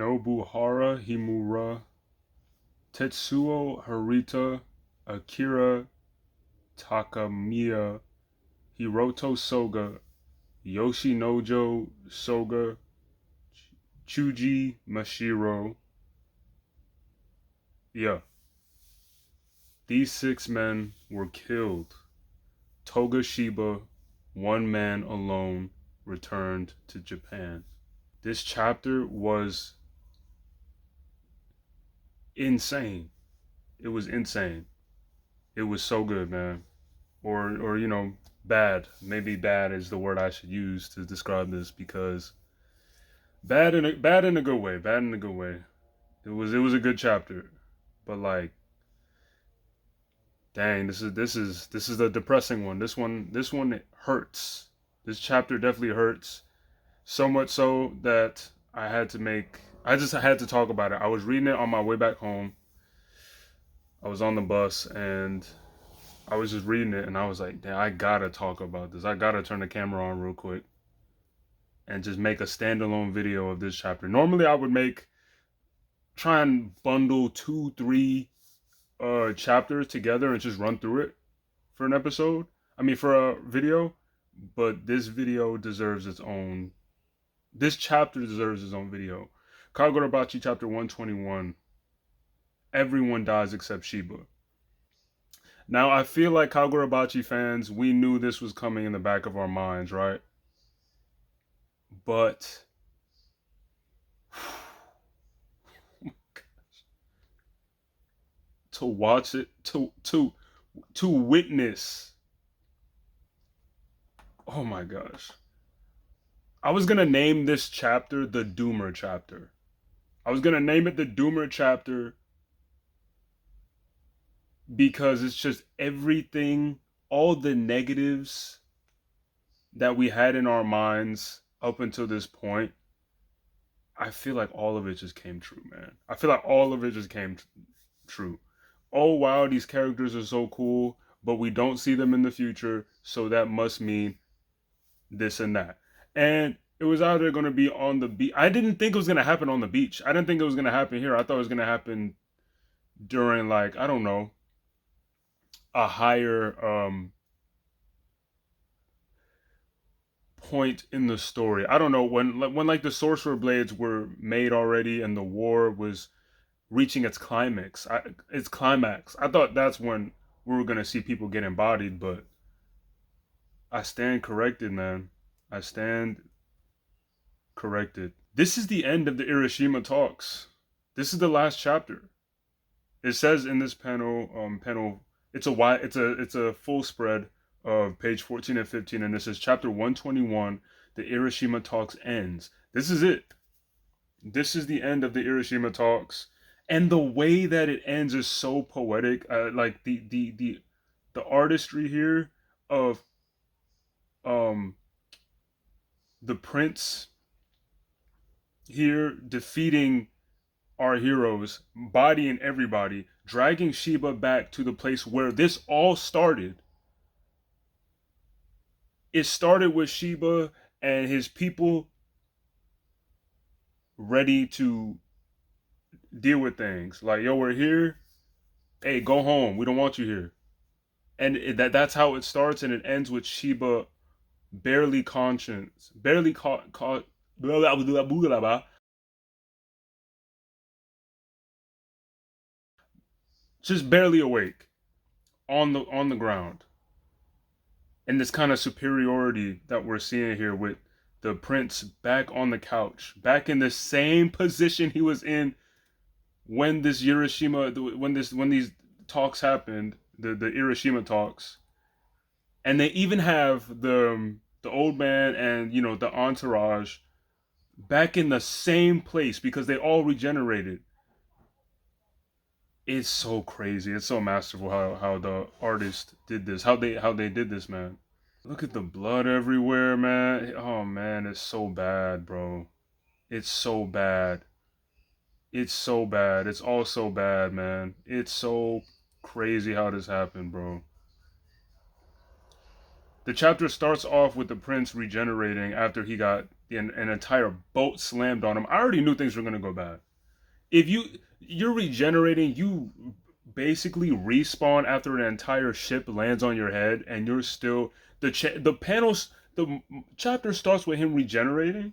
Nobuhara Himura, Tetsuo Harita, Akira Takamiya, Hiroto Soga, Yoshinojo Soga, Chuji Mashiro. Yeah, these 6 men were killed. Togashiba, one man alone, returned to Japan. This chapter was insane. It was insane. It was so good, man. Or bad. Maybe bad is the word I should use to describe this, because bad in a good way. Bad in a good way. It was a good chapter, but like, dang, this is a depressing one. This one hurts. This chapter definitely hurts. So much so that I just had to talk about it. I was reading it on my way back home. I was on the bus and I was just reading it and I was like, damn, I gotta talk about this. I gotta turn the camera on real quick and just make a standalone video of this chapter. Normally I would try and bundle 2, 3 chapters together and just run through it for an episode. I mean, for a video. But this video deserves its own. This chapter deserves its own video. Kagurabachi chapter 121. Everyone dies except Shiba. Now, I feel like Kagurabachi fans, we knew this was coming in the back of our minds, right? But to watch it, to witness. Oh my gosh. I was gonna name this chapter the Doomer chapter. I was gonna name it the Doomer chapter because it's just everything, all the negatives that we had in our minds up until this point. I feel like all of it just came true, man. I feel like all of it just came true. Oh wow, these characters are so cool, but we don't see them in the future, so that must mean this and that. And it was either going to be on the beach. I didn't think it was going to happen on the beach. I didn't think it was going to happen here. I thought it was going to happen during, like, I don't know, a higher point in the story. I don't know, when like the sorcerer blades were made already and the war was reaching its climax. I thought that's when we were going to see people get embodied, but I stand corrected, man. I stand corrected. This is the end of the Hiroshima talks. This is the last chapter. It says in this panel, it's a full spread of page 14 and 15, and this is chapter 121. The Hiroshima talks ends. This is it. This is the end of the Hiroshima talks, and the way that it ends is so poetic. Like the artistry here of um the prince here defeating our heroes, bodying everybody, dragging Shiba back to the place where this all started. It started with Shiba and his people ready to deal with things. Like, yo, we're here. Hey, go home. We don't want you here. And that's how it starts, and it ends with Shiba barely conscious, barely caught, blah, blah, blah, blah, blah, just barely awake on the ground. And this kind of superiority that we're seeing here with the prince back on the couch, back in the same position he was in when this Hiroshima, when these talks happened, the Hiroshima talks, and they even have the old man and the entourage back in the same place because they all regenerated. It's so crazy. It's so masterful how the artist did this. How they did this, man. Look at the blood everywhere, man. Oh man, it's so bad, bro. It's so bad. It's so bad. It's all so bad, man. It's so crazy how this happened, bro. The chapter starts off with the prince regenerating after he got an entire boat slammed on him. I already knew things were gonna go bad. If you're regenerating, you basically respawn after an entire ship lands on your head, and you're still the panels. The chapter starts with him regenerating.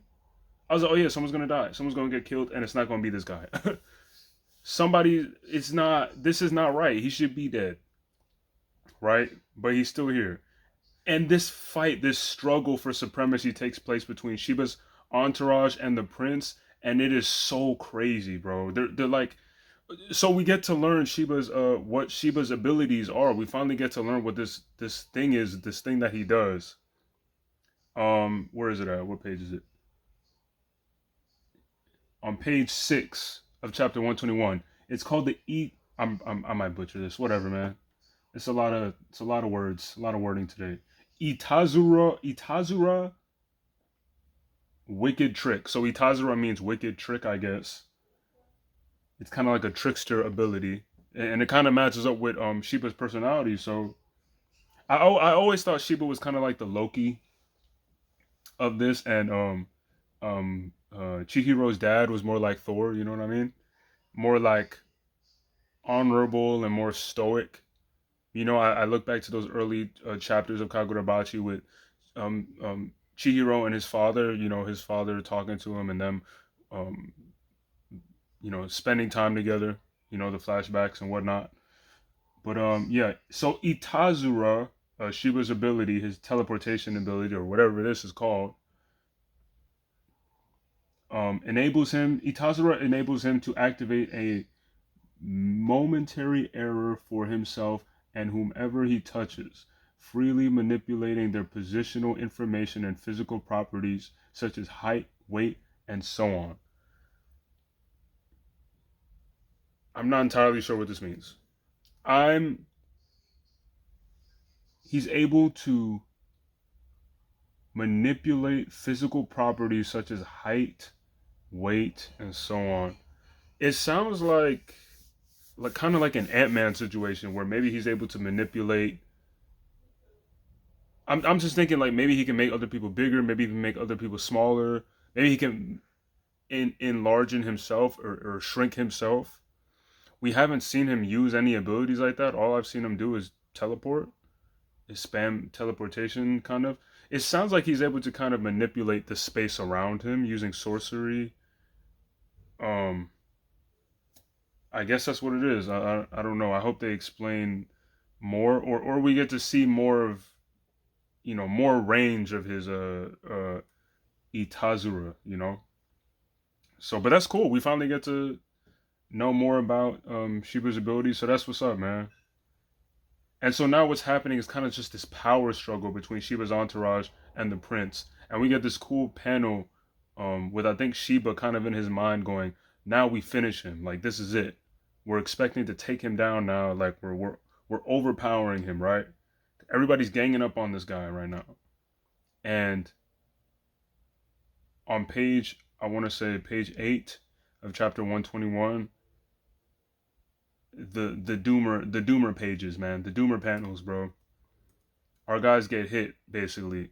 I was like, oh yeah, someone's gonna die. Someone's gonna get killed, and it's not gonna be this guy. Somebody, it's not. This is not right. He should be dead, right? But he's still here. And this fight, this struggle for supremacy takes place between Shiba's entourage and the prince, and it is so crazy, bro. They're like, so we get to learn Shiba's what Shiba's abilities are. We finally get to learn what this thing is, this thing that he does. Where is it at? What page is it? On page 6 of chapter 121. It's called the I might butcher this. Whatever, man. It's a lot of words, a lot of wording today. Itazura wicked trick. So Itazura means wicked trick, I guess. It's kind of like a trickster ability, and it kind of matches up with Shiba's personality. So I always thought Shiba was kind of like the Loki of this, and Chihiro's dad was more like Thor. You know what I mean? More like honorable and more stoic. You know, I look back to those early chapters of Kagurabachi with Chihiro and his father. You know, his father talking to him and them, um, you know, spending time together. You know, the flashbacks and whatnot. But yeah. So Itazura, Shiba's ability, his teleportation ability, or whatever this is called, enables him. Itazura enables him to activate a momentary error for himself and whomever he touches, freely manipulating their positional information and physical properties such as height, weight, and so on. I'm not entirely sure what this means. I'm He's able to manipulate physical properties such as height, weight, and so on. It sounds like kind of like an Ant-Man situation where maybe he's able to manipulate. I'm just thinking like maybe he can make other people bigger, maybe even make other people smaller. Maybe he can enlarge in himself or shrink himself. We haven't seen him use any abilities like that. All I've seen him do is teleport, is spam teleportation kind of. It sounds like he's able to kind of manipulate the space around him using sorcery. Um, I guess that's what it is. I don't know. I hope they explain more, or we get to see more of, you know, more range of his Itazura, you know. So, but that's cool. We finally get to know more about Shiba's abilities. So that's what's up, man. And so now what's happening is kind of just this power struggle between Shiba's entourage and the prince. And we get this cool panel with I think Shiba kind of in his mind going, now we finish him. Like this is it. We're expecting to take him down now. Like we're overpowering him, right? Everybody's ganging up on this guy right now. And on page, I want to say page 8 of chapter 121, the doomer pages, man, the doomer panels, bro. Our guys get hit basically.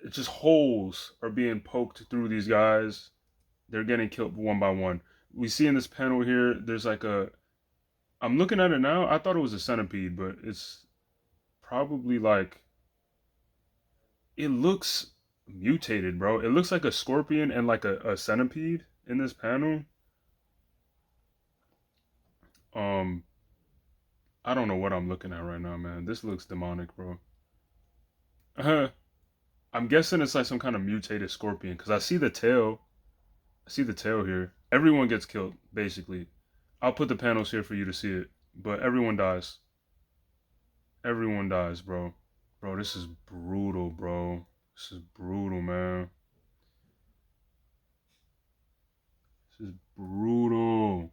It's just holes are being poked through these guys. They're getting killed one by one. We see in this panel here, there's like a. I'm looking at it now. I thought it was a centipede, but it's probably like. It looks mutated, bro. It looks like a scorpion and like a centipede in this panel. Um, I don't know what I'm looking at right now, man. This looks demonic, bro. I'm guessing it's like some kind of mutated scorpion because I see the tail. I see the tail here. Everyone gets killed, basically. I'll put the panels here for you to see it, but everyone dies. Everyone dies, bro. Bro, this is brutal, bro. This is brutal, man. This is brutal.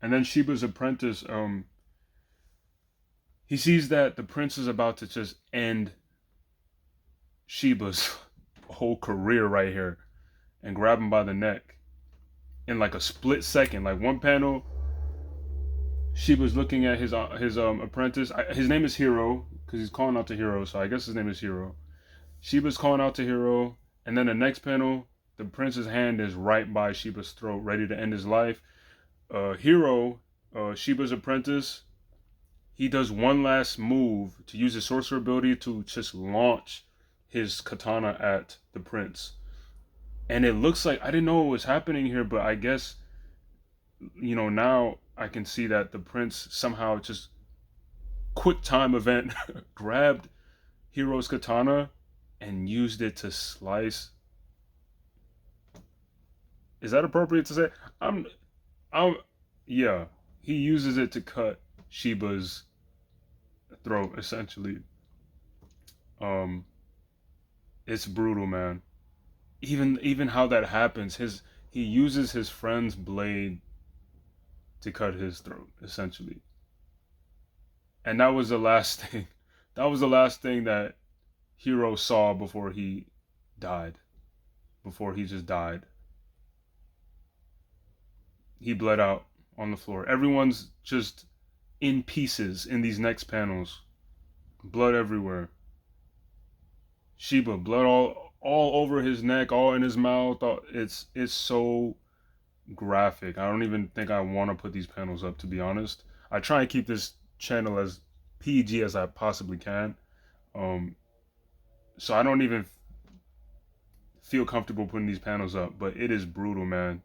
And then Shiba's apprentice, he sees that the prince is about to just end Shiba's whole career right here and grab him by the neck in like a split second. Like one panel, Shiba's looking at his apprentice. His name is Hiro because he's calling out to Hiro, so I guess his name is Hiro. Shiba's calling out to Hiro, and then the next panel, the prince's hand is right by Shiba's throat, ready to end his life. Hiro, Shiba's apprentice, he does one last move to use his sorcerer ability to just launch his katana at the prince. And it looks like, I didn't know what was happening here, but I guess, now I can see that the prince somehow just quick time event grabbed Hiro's katana and used it to slice. Is that appropriate to say? I'm, I'm, yeah. He uses it to cut Shiba's throat, essentially. Um, it's brutal, man. Even how that happens, he uses his friend's blade to cut his throat, essentially. And that was the last thing. That was the last thing that Hiro saw before he died. Before he just died. He bled out on the floor. Everyone's just in pieces in these next panels. Blood everywhere. Shiba, blood all over his neck, all in his mouth. It's so graphic. I don't even think I want to put these panels up, to be honest. I try and keep this channel as PG as I possibly can. Um, so I don't even feel comfortable putting these panels up, but it is brutal, man.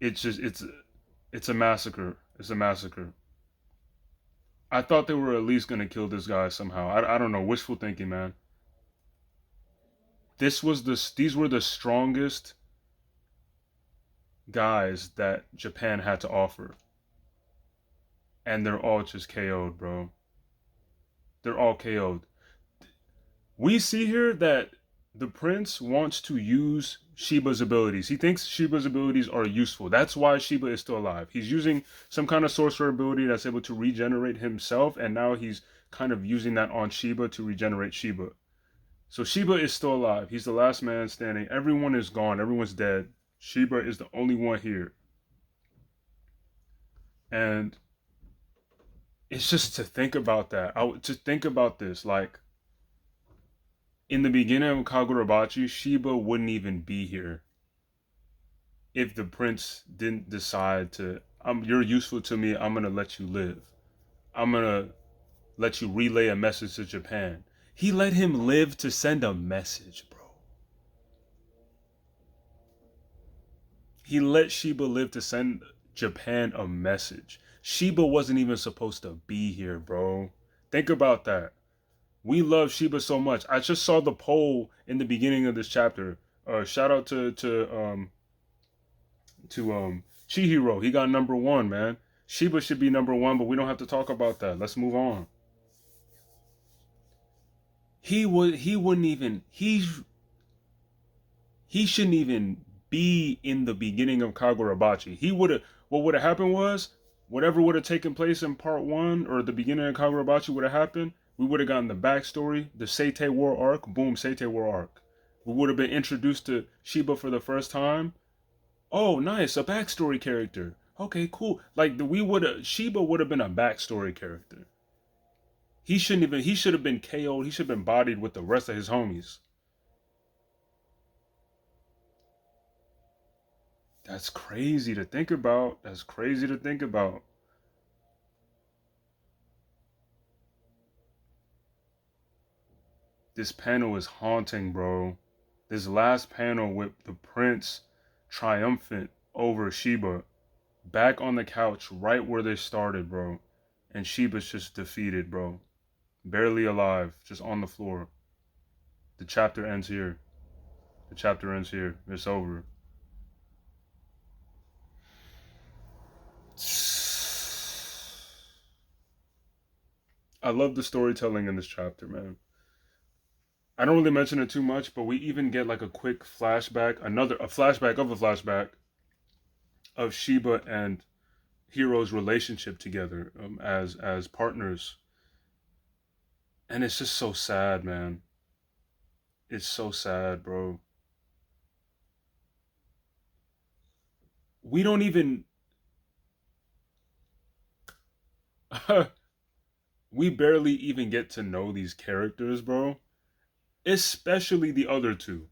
It's just it's a massacre. It's a massacre. I thought they were at least gonna kill this guy somehow. I don't know. Wishful thinking, man. These were the strongest guys that Japan had to offer, and they're all just KO'd, bro. They're all KO'd. We see here that the prince wants to use Shiba's abilities. He thinks Shiba's abilities are useful. That's why Shiba is still alive. He's using some kind of sorcerer ability that's able to regenerate himself, and now he's kind of using that on Shiba to regenerate Shiba. So Shiba is still alive. He's the last man standing. Everyone is gone. Everyone's dead. Shiba is the only one here. And it's just to think about that. To think about this. Like, in the beginning of Kagurabachi, Shiba wouldn't even be here if the prince didn't decide to, you're useful to me, I'm gonna let you live. I'm gonna let you relay a message to Japan. He let him live to send a message, bro. He let Shiba live to send Japan a message. Shiba wasn't even supposed to be here, bro. Think about that. We love Shiba so much. I just saw the poll in the beginning of this chapter. Shout out to Chihiro. He got number one, man. Shiba should be number one, but we don't have to talk about that. Let's move on. He wouldn't even he shouldn't even be in the beginning of Kagurabachi. He would have What would have happened was whatever would have taken place in part one or the beginning of Kagurabachi would have happened. We would have gotten the backstory, the Seitei War arc. Boom, Seitei War arc. We would have been introduced to Shiba for the first time. Oh, nice, a backstory character. Okay, cool. Like we would have Shiba would have been a backstory character. He should have been KO'd. He should have been bodied with the rest of his homies. That's crazy to think about. That's crazy to think about. This panel is haunting, bro. This last panel with the prince triumphant over Shiba, back on the couch right where they started, bro. And Shiba's just defeated, bro. Barely alive, just on the floor. The chapter ends here. The chapter ends here. It's over. I love the storytelling in this chapter, man. I don't really mention it too much, but we even get like a quick flashback, a flashback of a flashback of Shiba and Hiro's relationship together as partners, and it's just so sad, man. It's so sad, bro. We don't even we barely even get to know these characters, bro. especially the other two.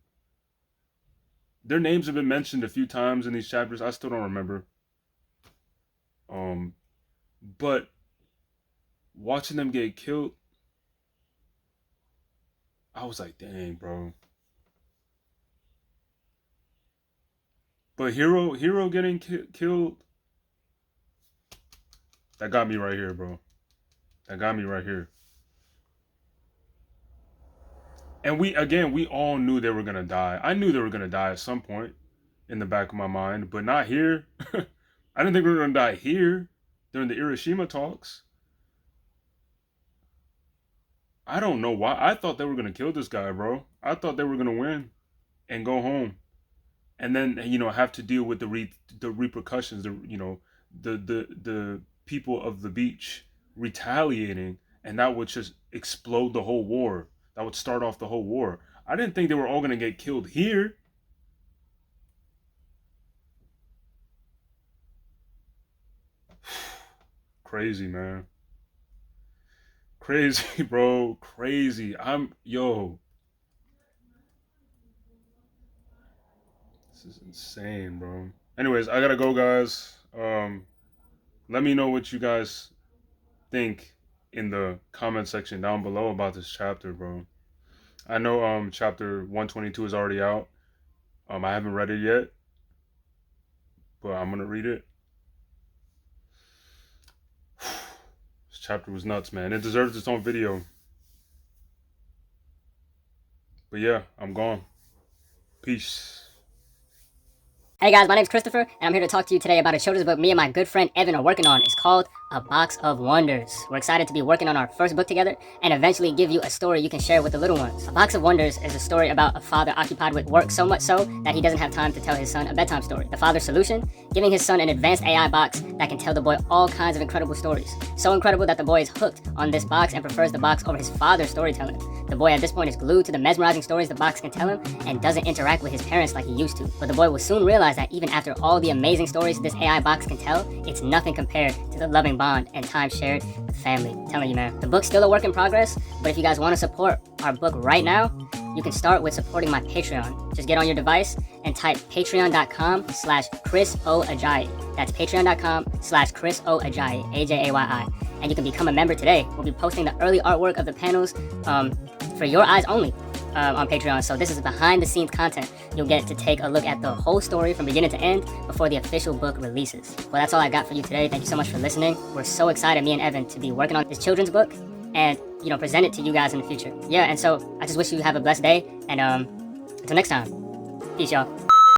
Their names have been mentioned a few times in these chapters. I still don't remember. Um, but watching them get killed, I was like, dang, bro. But Hero getting killed, that got me right here, bro. That got me right here. And we all knew they were gonna die. I knew they were gonna die at some point in the back of my mind, but not here. I didn't think we were gonna die here during the Hiroshima talks. I don't know why. I thought they were gonna kill this guy, bro. I thought they were gonna win and go home, and then have to deal with the repercussions. The people of the beach retaliating, and that would just explode the whole war. That would start off the whole war. I didn't think they were all gonna get killed here. Crazy, man. Crazy, bro. Crazy. This is insane, bro. Anyways, I gotta go, guys. Let me know what you guys think in the comment section down below about this chapter, bro. I know chapter 122 is already out. I haven't read it yet, but I'm gonna read it. This chapter was nuts, man. It deserves its own video. But yeah, I'm gone. Peace. Hey guys, my name's Christopher, and I'm here to talk to you today about a children's book me and my good friend Evan are working on. It's called A Box of Wonders. We're excited to be working on our first book together and eventually give you a story you can share with the little ones. A Box of Wonders is a story about a father occupied with work so much so that he doesn't have time to tell his son a bedtime story. The father's solution? Giving his son an advanced AI box that can tell the boy all kinds of incredible stories. So incredible that the boy is hooked on this box and prefers the box over his father's storytelling. The boy at this point is glued to the mesmerizing stories the box can tell him and doesn't interact with his parents like he used to. But the boy will soon realize that even after all the amazing stories this AI box can tell, it's nothing compared to the loving bond and time shared with family. I'm telling you, man. The book's still a work in progress, but if you guys want to support our book right now, you can start with supporting my Patreon. Just get on your device and type patreon.com/ChrisOAjayi. That's patreon.com/ChrisOAjayi, A-J-A-Y-I. And you can become a member today. We'll be posting the early artwork of the panels for your eyes only on Patreon. So this is behind the scenes content. You'll get to take a look at the whole story from beginning to end before the official book releases. Well, that's all I got for you today. Thank you so much for listening. We're so excited, me and Evan, to be working on this children's book and present it to you guys in the future. Yeah, and so I just wish you have a blessed day, and until next time, peace, y'all.